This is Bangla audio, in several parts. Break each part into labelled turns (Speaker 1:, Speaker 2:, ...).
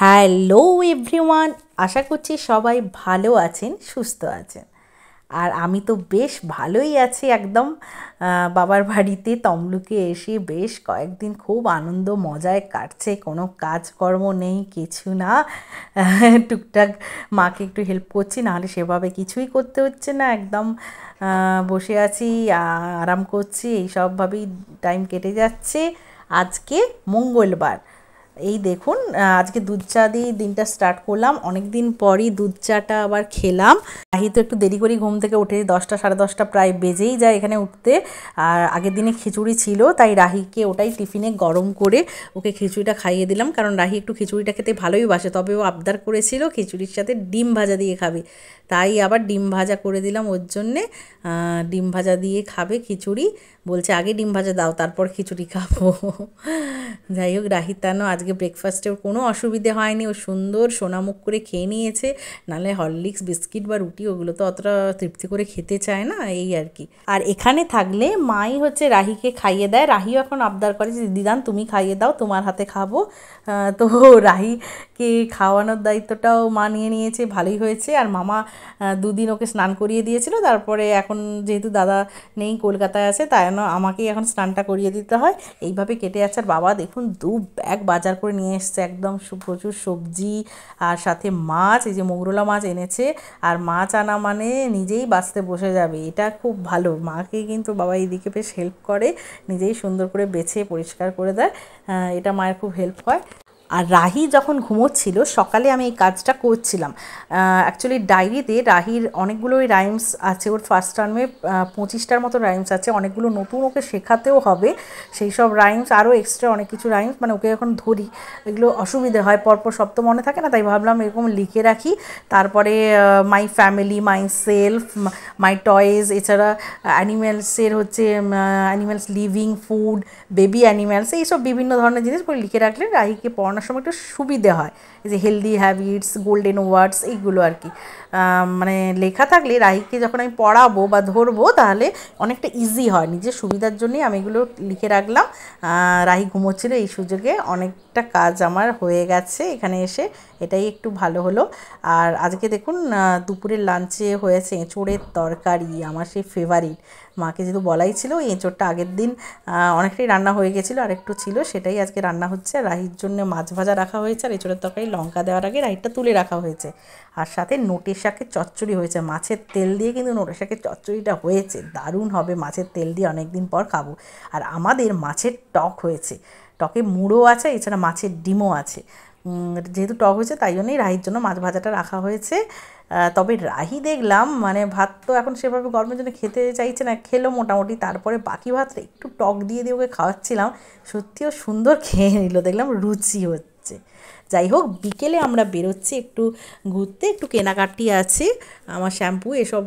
Speaker 1: হ্যালো এভরিওয়ান, আশা করছি সবাই ভালো আছেন, সুস্থ আছেন। আর আমি তো বেশ ভালোই আছি একদম। বাবার বাড়িতে তমলুকে এসে বেশ কয়েকদিন খুব আনন্দ মজায় কাটছে, কোনো কাজকর্ম নেই, কিছু না। টুকটাক মাকে একটু হেল্প করছি, নাহলে সেভাবে কিছুই করতে হচ্ছে না, একদম বসে আছি, আরাম করছি, এইসবভাবেই টাইম কেটে যাচ্ছে। আজকে মঙ্গলবার, এই দেখুন, আজকে দুধ চা দিয়ে দিনটা স্টার্ট করলাম। অনেক দিন পরই দুধ চাটা আবার খেলাম। রাহি তো একটু দেরি করেই ঘুম থেকে উঠে, 10টা সাড়ে 10টা প্রায় বেজেই যায় এখানে উঠতে। আর আগের দিনে খিচুড়ি ছিল, তাই রাহিকে ওটাই টিফিনে গরম করে ওকে খিচুড়িটা খাইয়ে দিলাম, কারণ রাহি একটু খিচুড়িটা খেতে ভালোই বাসে। তবে ও আবদার করেছিল খিচুড়ির সাথে ডিম ভাজা দিয়ে খাবে, তাই আবার ডিম ভাজা করে দিলাম ওর জন্যে। ডিম ভাজা দিয়ে খাবে খিচুড়ি, বলছে আগে ডিম ভাজা দাও তারপর খিচুড়ি খাবো। যাই হোক, রাহিতানো আজকে ব্রেকফাস্টে ওর কোনো অসুবিধে হয়নি, ও সুন্দর সোনামুখ করে খেয়ে নিয়েছে। নাহলে হরলিক্স বিস্কিট বা রুটি ওগুলো তো অতটা তৃপ্তি করে খেতে চায় না, এই আর কি। আর এখানে থাকলে মাই হচ্ছে রাহিকে খাইয়ে দেয়। রাহিও এখন আবদার করে যে দিদান তুমি খাইয়ে দাও, তোমার হাতে খাবো। তো রাহিকে খাওয়ানোর দায়িত্বটাও মা নিয়ে নিয়েছে, ভালোই হয়েছে। আর মামা দুদিন ওকে স্নান করিয়ে দিয়েছিল, তারপরে এখন যেহেতু দাদা নেই, কলকাতায় আছে, তাই জন্য আমাকেই এখন স্নানটা করিয়ে দিতে হয়। এইভাবে কেটে যাচ্ছে। আর বাবা দেখুন 2 ব্যাগ বাজার করে নিয়ে এসছে, একদম প্রচুর সবজি আর সাথে মাছ। এই যে মৌরলা মাছ এনেছে, আর মাছ আনা মানে নিজেই বাছতে বসে যাবে, এটা খুব ভালো। মাকে কিন্তু বাবা এইদিকে বেশ হেল্প করে, নিজেই সুন্দর করে বেছে পরিষ্কার করে দেয়, এটা মায়ের খুব হেল্প হয়। আর রাহি যখন ঘুমোচ্ছিল সকালে আমি এই কাজটা করছিলাম। অ্যাকচুয়ালি ডায়েরিতে রাহির অনেকগুলোই রাইমস আছে, ওর ফার্স্ট টার্মে 25টার মতো রাইমস আছে, অনেকগুলো নতুন ওকে শেখাতেও হবে। সেই সব রাইমস আরও এক্সট্রা অনেক কিছু রাইমস, মানে ওকে এখন ধরি, এগুলো অসুবিধে হয়, পরপর সব তো মনে থাকে না, তাই ভাবলাম এরকম লিখে রাখি। তারপরে my family, myself, my toys, এছাড়া অ্যানিম্যালসের হচ্ছে animals living, food, baby animals, এইসব বিভিন্ন ধরনের জিনিস লিখে রাখলে রাহিকে পড়ানোর সময় একটু সুবিধে হয়। এই যে হেলদি হ্যাবিটস, গোল্ডেন ওয়ার্ডস, এইগুলো আর কি। মানে লেখা থাকলে রাহিকে যখন আমি পড়াবো বা ধরবো তাহলে অনেকটা ইজি হয়, নিজের সুবিধার জন্যই আমি এগুলো লিখে রাখলাম। রাহি ঘুমোচ্ছিল, এই সুযোগে অনেকটা কাজ আমার হয়ে গেছে এখানে এসে, এটাই একটু ভালো হলো। আর আজকে দেখুন দুপুরের লাঞ্চে হয়েছে এঁচোড়ের তরকারি, আমার সেই ফেভারিট। মাকে যেহেতু বলাই ছিল, এই এঁচোড়টা আগের দিন অনেকটাই রান্না হয়ে গেছিলো, আর একটু ছিল, সেটাই আজকে রান্না হচ্ছে। রাহির জন্য মাছ ভাজা রাখা হয়েছে, আর এঁচোড়ের তরকারি লঙ্কা দেওয়ার আগে রাহিরটা তুলে রাখা হয়েছে। আর সাথে নোটের শাকের চচ্চড়ি হয়েছে, মাছের তেল দিয়ে কিন্তু নোটের শাকের চচ্চড়িটা হয়েছে, দারুণ হবে, মাছের তেল দিয়ে অনেক দিন পর খাবো। আর আমাদের মাছের টক হয়েছে, টকে মুড়ো আছে, এছাড়া মাছের ডিমও আছে। যেহেতু টক হয়েছে তাই জন্যই রাহির জন্য মাছ ভাজাটা রাখা হয়েছে। তবে রাহি দেখলাম মানে ভাত তো এখন সেভাবে গরমের জন্য খেতে চাইছে না, খেলো মোটামুটি, তারপরে বাকি ভাতটা একটু টক দিয়ে দিয়ে ওকে খাওয়াচ্ছিলাম, সত্যিও সুন্দর খেয়ে নিল, দেখলাম রুচি হচ্ছে। যাই হোক, বিকেলে আমরা বেরোচ্ছি একটু ঘুরতে, একটু কেনাকাটি আছে, আমার শ্যাম্পু এসব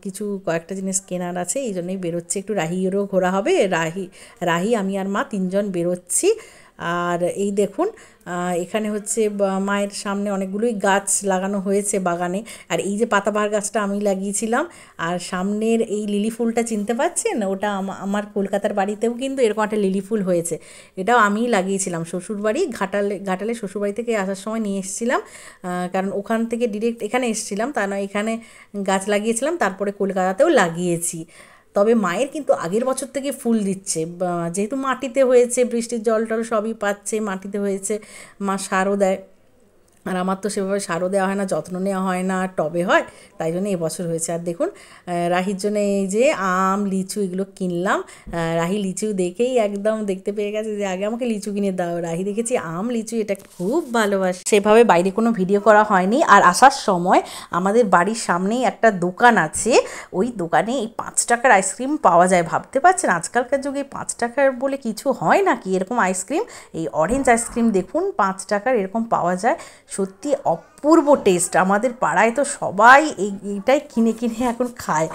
Speaker 1: কিছু কয়েকটা জিনিস কেনার আছে, এই জন্যই বেরোচ্ছি, একটু রাহিরও ঘোরা হবে। রাহি আমি আর মা 3জন বেরোচ্ছি। আর এই দেখুন, এখানে হচ্ছে মায়ের সামনে অনেকগুলোই গাছ লাগানো হয়েছে বাগানে। আর এই যে পাতাবাহার গাছটা আমি লাগিয়েছিলাম, আর সামনের এই লিলি ফুলটা চিনতে পারছেন, ওটা আমার কলকাতার বাড়িতেও কিন্তু এরকম একটা লিলি ফুল হয়েছে, এটাও আমিই লাগিয়েছিলাম। শ্বশুরবাড়ি ঘাটালে শ্বশুরবাড়ি থেকে আসার সময় নিয়ে এসেছিলাম, কারণ ওখান থেকে ডিরেক্ট এখানে এসেছিলাম, তা নয় এখানে গাছ লাগিয়েছিলাম, তারপরে কলকাতাতেও লাগিয়েছি। তবে মায়ের কিন্তু আগের বছর থেকে ফুল দিচ্ছে, যেহেতু মাটিতে হয়েছে, বৃষ্টির জল টল সবই পাচ্ছে, মাটিতে হয়েছে, মা সারও দেয়। আর আমার তো সেভাবে সারও দেওয়া হয় না, যত্ন নেওয়া হয় না, টবে হয়, তাই জন্য এবছর হয়েছে। আর দেখুন রাহির জন্য এই যে আম, লিচু এগুলো কিনলাম। রাহি লিচু দেখেই একদম দেখতে পেয়ে গেছে যে আগে আমাকে লিচু কিনে দাও। রাহি দেখেছি আম, লিচু এটা খুব ভালোবাসে। সেভাবে বাইরে কোনো ভিডিও করা হয়নি। আর আসার সময় আমাদের বাড়ির সামনেই একটা দোকান আছে, ওই দোকানে এই 5 টাকার আইসক্রিম পাওয়া যায়। ভাবতে পারছেন আজকালকার যুগে 5 টাকার বলে কিছু হয় নাকি, এরকম আইসক্রিম, এই অরেঞ্জ আইসক্রিম দেখুন 5 টাকার এরকম পাওয়া যায়, সত্যি অপূর্ব টেস্ট। আমাদের পাড়ায় তো সবাই এইটাই কিনে কিনে এখন খায়।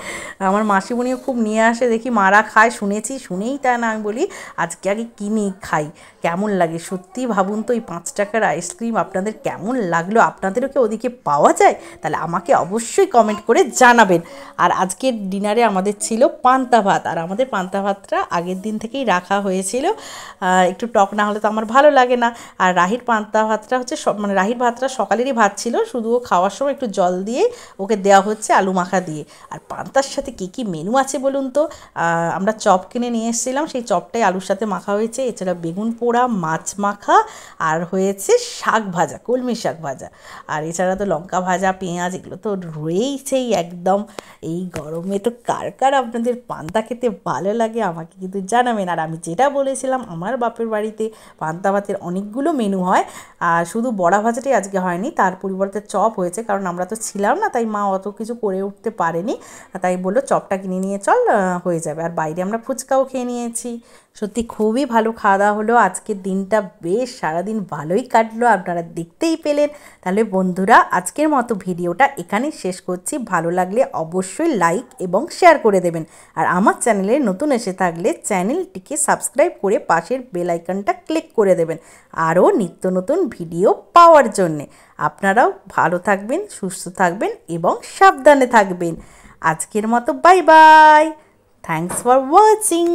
Speaker 1: আমার মাসিমণিও খুব নিয়ে আসে, দেখি মারা খায়, শুনেছি, শুনেই তা না আমি বলি আজকে আগে কিনে খাই কেমন লাগে। সত্যি ভাবুন তো এই 5 টাকার আইসক্রিম আপনাদের কেমন লাগলো, আপনাদেরও কি ওদিকে পাওয়া যায়? তাহলে আমাকে অবশ্যই কমেন্ট করে জানাবেন। আর আজকের ডিনারে আমাদের ছিল পান্তা ভাত, আর আমাদের পান্তা ভাতটা আগের দিন থেকেই রাখা হয়েছিল। একটু টক না হলে তো আমার ভালো লাগে না। আর রাহির পান্তা ভাতটা হচ্ছে মানে রাহির ভাতটা সকালেরই ভাত ছিল, শুধু ও খাওয়ার সময় একটু জল দিয়ে ওকে দেওয়া হচ্ছে আলু মাখা দিয়ে। আর পান্তার সাথে কী কী মেনু আছে বলুন তো? আমরা চপ কিনে নিয়ে এসেছিলাম, সেই চপটাই আলুর সাথে মাখা হয়েছে। এছাড়া বেগুন পোড়া, মাছ মাখা, আর হয়েছে শাক ভাজা, কলমি শাক ভাজা। আর এছাড়া তো লঙ্কা ভাজা, পেঁয়াজ, এগুলো তো রয়েইছেই একদম। এই গরমে তো কার কার আপনাদের পান্তা খেতে ভালো লাগে আমাকে কিন্তু জানাবেন। আর আমি যেটা বলেছিলাম, আমার বাপের বাড়িতে পান্তা ভাতের অনেকগুলো মেনু হয়, আর শুধু বড়া ভাজাটাই আজকে হয়নি, তার পরিবর্তে চপ হয়েছে। কারণ আমরা তো ছিলাম না, তাই মা অত কিছু করে উঠতে পারেনি, তাই বললো চপটা কিনে নিয়ে চল, হয়ে যাবে। আর বাইরে আমরা ফুচকাও খেয়ে নিয়েছি। সত্যি খুবই ভালো খাওয়া দাওয়া হলো। আজকের দিনটা বেশ সারাদিন ভালোই কাটলো, আপনারা দেখতেই পেলেন। তাহলে বন্ধুরা, আজকের মতো ভিডিওটা এখানেই শেষ করছি। ভালো লাগলে অবশ্যই লাইক এবং শেয়ার করে দেবেন। আর আমার চ্যানেলে নতুন এসে থাকলে চ্যানেলটিকে সাবস্ক্রাইব করে পাশের বেল আইকনটা ক্লিক করে দেবেন আরও নিত্য নতুন ভিডিও পাওয়ার জন্যে। আপনারাও ভালো থাকবেন, সুস্থ থাকবেন এবং সাবধানে থাকবেন। আজকের মতো bye bye. Thanks for watching.